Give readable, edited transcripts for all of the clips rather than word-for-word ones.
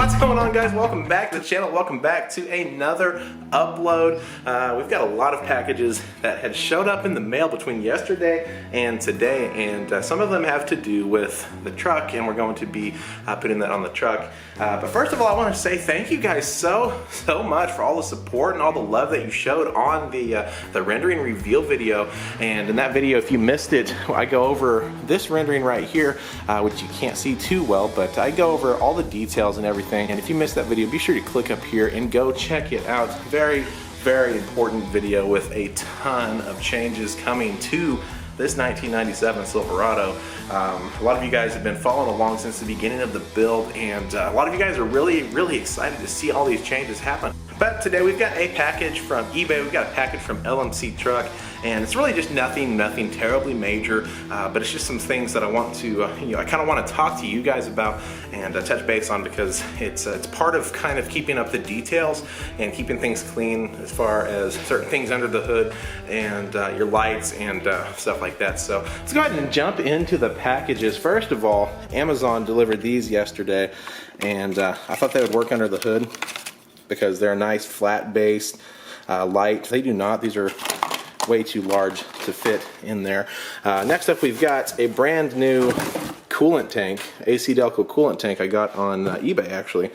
What's going on, guys? Welcome back to the channel. Welcome back to another upload. We've got a lot of packages that had showed up in the mail between yesterday and today, and some of them have to do with the truck, and we're going to be putting that on the truck. But first of all, I want to say thank you guys so much for all the support and all the love that you showed on the rendering reveal video. And in that video, if you missed it, I go over this rendering right here, which you can't see too well, but I go over all the details and everything. And if you missed that video, be sure to click up here and go check it out. Very important video with a ton of changes coming to this 1997 Silverado. A lot of you guys have been following along since the beginning of the build, and a lot of you guys are really excited to see all these changes happen. But today we've got a package from eBay, we've got a package from LMC Truck, and it's really just nothing terribly major, but it's just some things that I want to, I kind of want to talk to you guys about and touch base on, because it's part of kind of keeping up the details and keeping things clean as far as certain things under the hood and your lights and stuff like that. So let's go ahead and jump into the packages. First of all, Amazon delivered these yesterday, and I thought they would work under the hood because they're a nice flat base light. They do not. These are way too large to fit in there. Next up, we've got a brand new coolant tank, AC Delco coolant tank I got on eBay actually.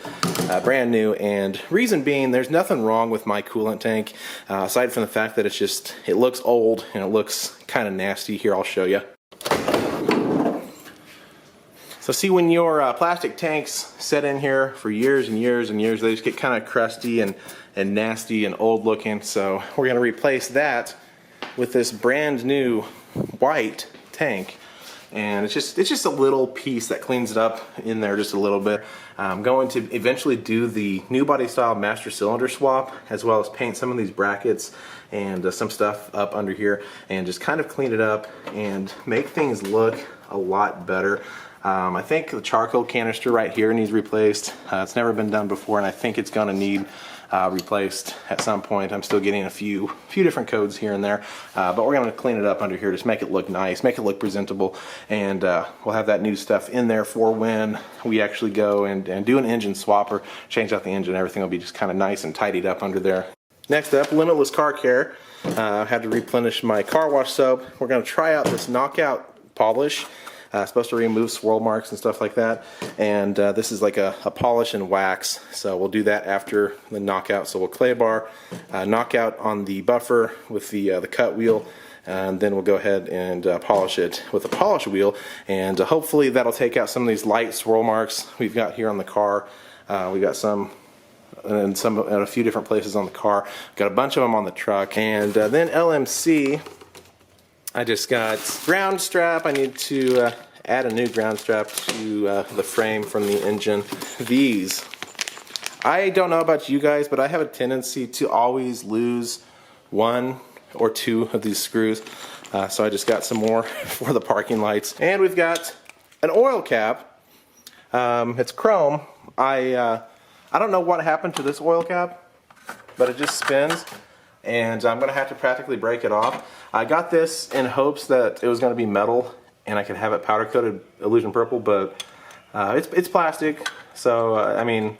Brand new, and reason being, there's nothing wrong with my coolant tank aside from the fact that it looks old and it looks kind of nasty. Here, I'll show you. So see, when your plastic tanks sit in here for years and years, they just get kind of crusty and nasty and old looking. So we're going to replace that with this brand new white tank. And it's just a little piece that cleans it up in there just a little bit. I'm going to eventually do the new body style master cylinder swap, as well as paint some of these brackets and some stuff up under here, and just kind of clean it up and make things look a lot better. I think the charcoal canister right here needs replaced. It's never been done before, and I think it's going to need replaced at some point. I'm still getting a few different codes here and there, but we're going to clean it up under here, just make it look nice, make it look presentable, and we'll have that new stuff in there for when we actually go and do an engine swap or change out the engine. Everything will be just kind of nice and tidied up under there. Next up, Limitless Car Care. I had to replenish my car wash soap. We're going to try out this knockout polish. Supposed to remove swirl marks and stuff like that, and this is like a polish and wax, so we'll do that after the knockout. So we'll clay bar, knockout on the buffer with the cut wheel, and then we'll go ahead and polish it with a polish wheel, and hopefully that'll take out some of these light swirl marks we've got here on the car. We got some and some at a few different places on the car. Got a bunch of them on the truck. And then LMC, I just got ground strap. I need to add a new ground strap to the frame from the engine. These, I don't know about you guys, but I have a tendency to always lose one or two of these screws. So I just got some more for the parking lights. And we've got an oil cap. It's chrome. I don't know what happened to this oil cap, but it just spins, and I'm going to have to practically break it off. I got this in hopes that it was going to be metal and I could have it powder coated illusion purple, but it's plastic, so I mean,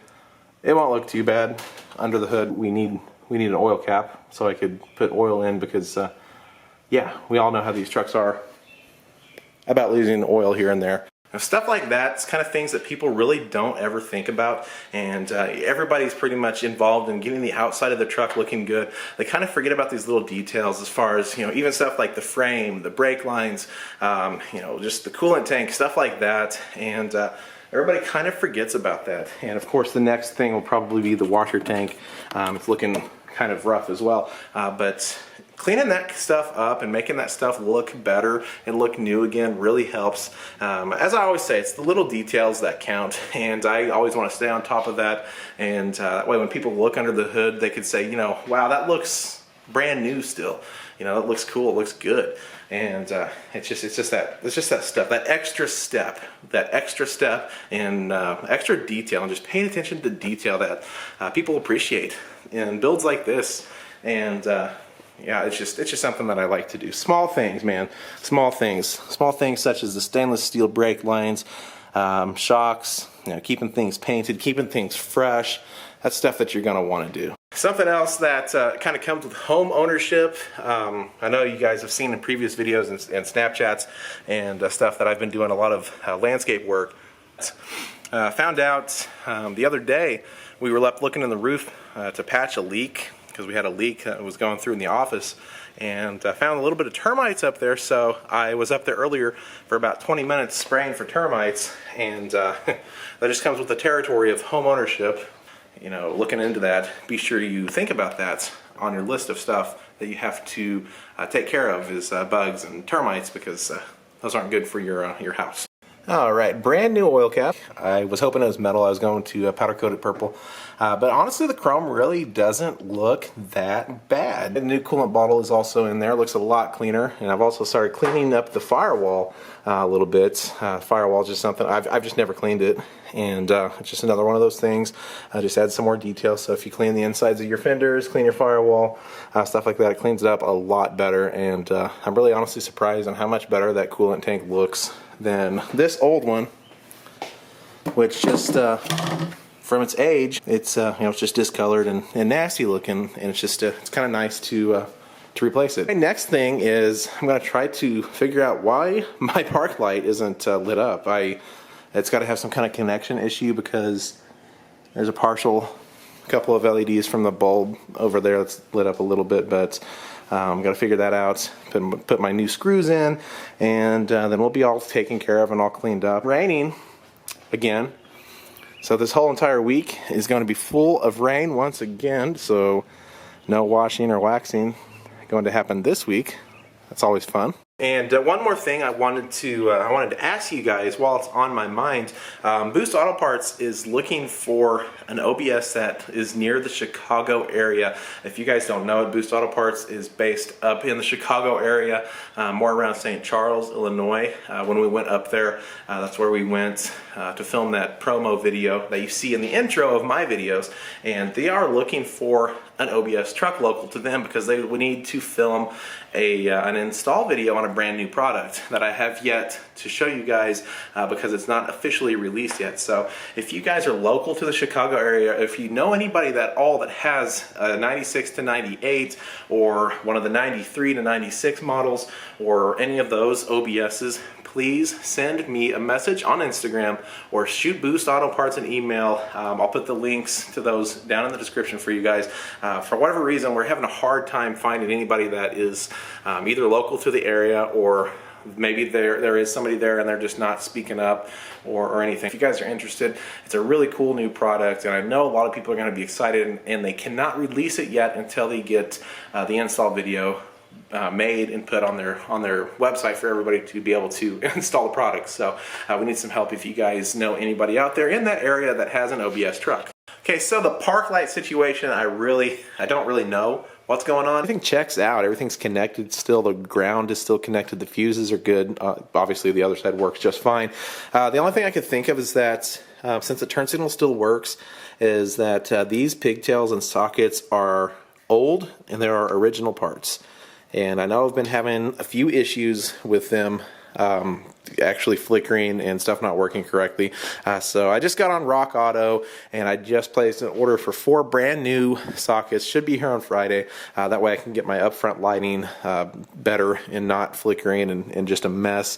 it won't look too bad under the hood. We need an oil cap so I could put oil in, because yeah, we all know how these trucks are about losing oil here and there. Stuff like that, it's kind of things that people really don't ever think about, and everybody's pretty much involved in getting the outside of the truck looking good. They kind of forget about these little details, as far as, even stuff like the frame, the brake lines, just the coolant tank, stuff like that, and everybody kind of forgets about that. And of course, the next thing will probably be the washer tank. It's looking kind of rough as well, but cleaning that stuff up and making that stuff look better and look new again really helps. As I always say, it's the little details that count, and I always want to stay on top of that, and that way when people look under the hood, they could say, wow, that looks brand new still. It looks cool, it looks good. And it's just that stuff, that extra step and extra detail, and just paying attention to detail that people appreciate in builds like this. And yeah, it's just something that I like to do. Small things, man. Small things such as the stainless steel brake lines, shocks, keeping things painted, keeping things fresh. That's stuff that you're going to want to do. Something else that kind of comes with home ownership. I know you guys have seen in previous videos and Snapchats and stuff that I've been doing a lot of landscape work. Found out the other day we were left looking in the roof to patch a leak because we had a leak that was going through in the office, and found a little bit of termites up there. So I was up there earlier for about 20 minutes spraying for termites, and that just comes with the territory of home ownership. You know, looking into that, be sure you think about that on your list of stuff that you have to take care of is bugs and termites, because those aren't good for your house. All right, brand new oil cap. I was hoping it was metal. I was going to powder coat it purple. But honestly, the chrome really doesn't look that bad. The new coolant bottle is also in there. It looks a lot cleaner. And I've also started cleaning up the firewall a little bit. Firewall is just something, I've just never cleaned it. And it's just another one of those things. Just add some more detail. So if you clean the insides of your fenders, clean your firewall, stuff like that, it cleans it up a lot better. And I'm really honestly surprised on how much better that coolant tank looks than this old one, which just from its age, it's it's just discolored and nasty looking, and it's just it's kind of nice to replace it. The next thing is I'm going to try to figure out why my park light isn't lit up. It's got to have some kind of connection issue, because there's a couple of LEDs from the bulb over there that's lit up a little bit, but I'm going to figure that out, put my new screws in, and then we'll be all taken care of and all cleaned up. Raining again, so this whole entire week is going to be full of rain once again, so no washing or waxing going to happen this week. That's always fun. And one more thing I wanted to ask you guys while it's on my mind. Boost Auto Parts is looking for an OBS that is near the Chicago area. If you guys don't know it, Boost Auto Parts is based up in the Chicago area, more around St. Charles, Illinois. When we went up there, that's where we went to film that promo video that you see in the intro of my videos. And they are looking for an OBS truck local to them, because they would need to film an install video on a brand new product that I have yet to show you guys because it's not officially released yet. So if you guys are local to the Chicago area, if you know anybody that has a 96 to 98 or one of the 93 to 96 models or any of those OBSs, please send me a message on Instagram or shoot Boost Auto Parts an email. I'll put the links to those down in the description for you guys. For whatever reason, we're having a hard time finding anybody that is either local to the area, or maybe there is somebody there and they're just not speaking up or anything. If you guys are interested, it's a really cool new product, and I know a lot of people are going to be excited, and they cannot release it yet until they get the install video made and put on their website for everybody to be able to install the product. So we need some help if you guys know anybody out there in that area that has an OBS truck. Okay, so the park light situation, I don't really know what's going on. Everything checks out. Everything's connected still. The ground is still connected. The fuses are good. Obviously, the other side works just fine. The only thing I could think of is that since the turn signal still works, is that these pigtails and sockets are old and there are original parts. And I know I've been having a few issues with them actually flickering and stuff not working correctly. So I just got on Rock Auto, and I just placed an order for 4 brand new sockets. Should be here on Friday. That way I can get my upfront lighting better and not flickering and just a mess.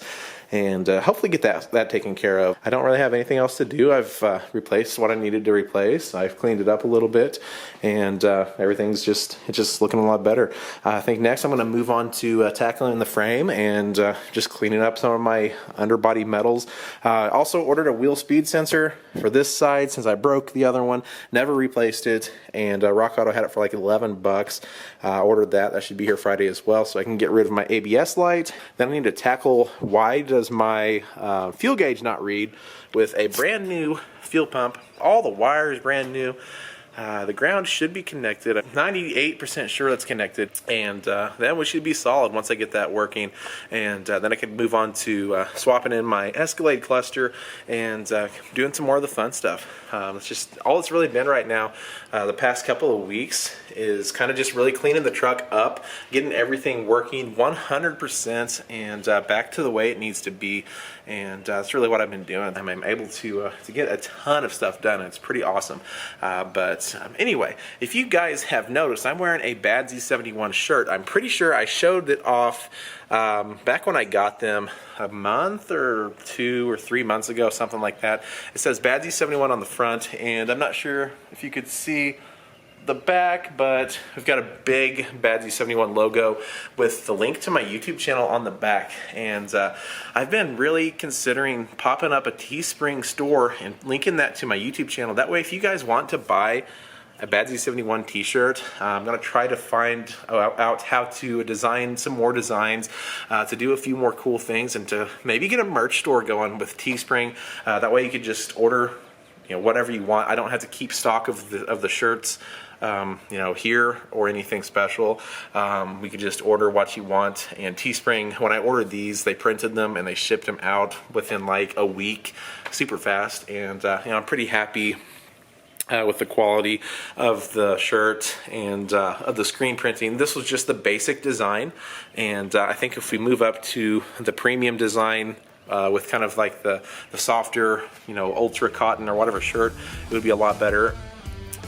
And hopefully get that taken care of. I don't really have anything else to do. I've replaced what I needed to replace. I've cleaned it up a little bit, and everything's just looking a lot better. I think next I'm going to move on to tackling the frame and just cleaning up some of my underbody metals. Also ordered a wheel speed sensor for this side since I broke the other one. Never replaced it, and Rock Auto had it for like $11. Ordered that. That should be here Friday as well, so I can get rid of my ABS light. Then I need to tackle why does my fuel gauge not read with a brand new fuel pump. All the wires brand new. The ground should be connected. I'm 98% sure that's connected, and then we should be solid once I get that working, and then I can move on to swapping in my Escalade cluster and doing some more of the fun stuff. It's just all it's really been right now. The past couple of weeks is kind of just really cleaning the truck up, getting everything working 100% and back to the way it needs to be, and that's really what I've been doing. I'm able to get a ton of stuff done. It's pretty awesome. But anyway, if you guys have noticed, I'm wearing a Bad Z71 shirt. I'm pretty sure I showed it off back when I got them a month or 2 or 3 months ago, something like that. It says Bad Z71 on the front, and I'm not sure if you could see the back, but we've got a big Bad Z71 logo with the link to my YouTube channel on the back, and I've been really considering popping up a Teespring store and linking that to my YouTube channel. That way, if you guys want to buy a Bad Z71 t-shirt, I'm going to try to find out how to design some more designs, to do a few more cool things, and to maybe get a merch store going with Teespring. That way you could just order, you know, whatever you want. I don't have to keep stock of the shirts, you know, here or anything special. We could just order what you want. And Teespring, when I ordered these, they printed them and they shipped them out within like a week, super fast. And you know, I'm pretty happy with the quality of the shirt and of the screen printing. This was just the basic design, and I think if we move up to the premium design, with kind of like the softer, you know, ultra cotton or whatever shirt, it would be a lot better.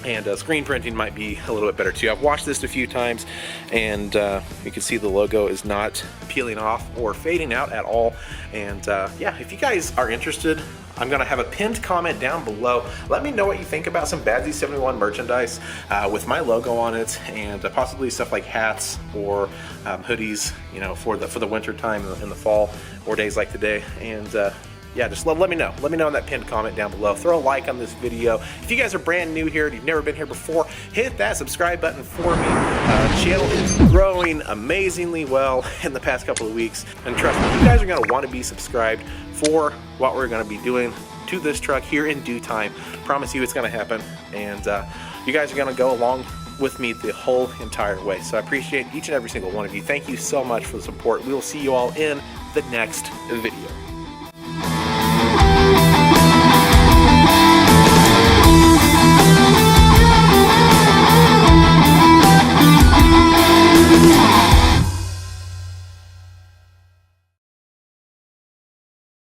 And screen printing might be a little bit better too. I've watched this a few times, and you can see the logo is not peeling off or fading out at all. And yeah, if you guys are interested, I'm going to have a pinned comment down below. Let me know what you think about some Bad Z71 merchandise with my logo on it, and possibly stuff like hats or hoodies, you know, for the winter time in the fall or days like today. And yeah, just let me know. Let me know in that pinned comment down below. Throw a like on this video. If you guys are brand new here and you've never been here before, hit that subscribe button for me. The channel is growing amazingly well in the past couple of weeks. And trust me, you guys are going to want to be subscribed for what we're going to be doing to this truck here in due time. Promise you it's going to happen. And you guys are going to go along with me the whole entire way. So I appreciate each and every single one of you. Thank you so much for the support. We will see you all in the next video.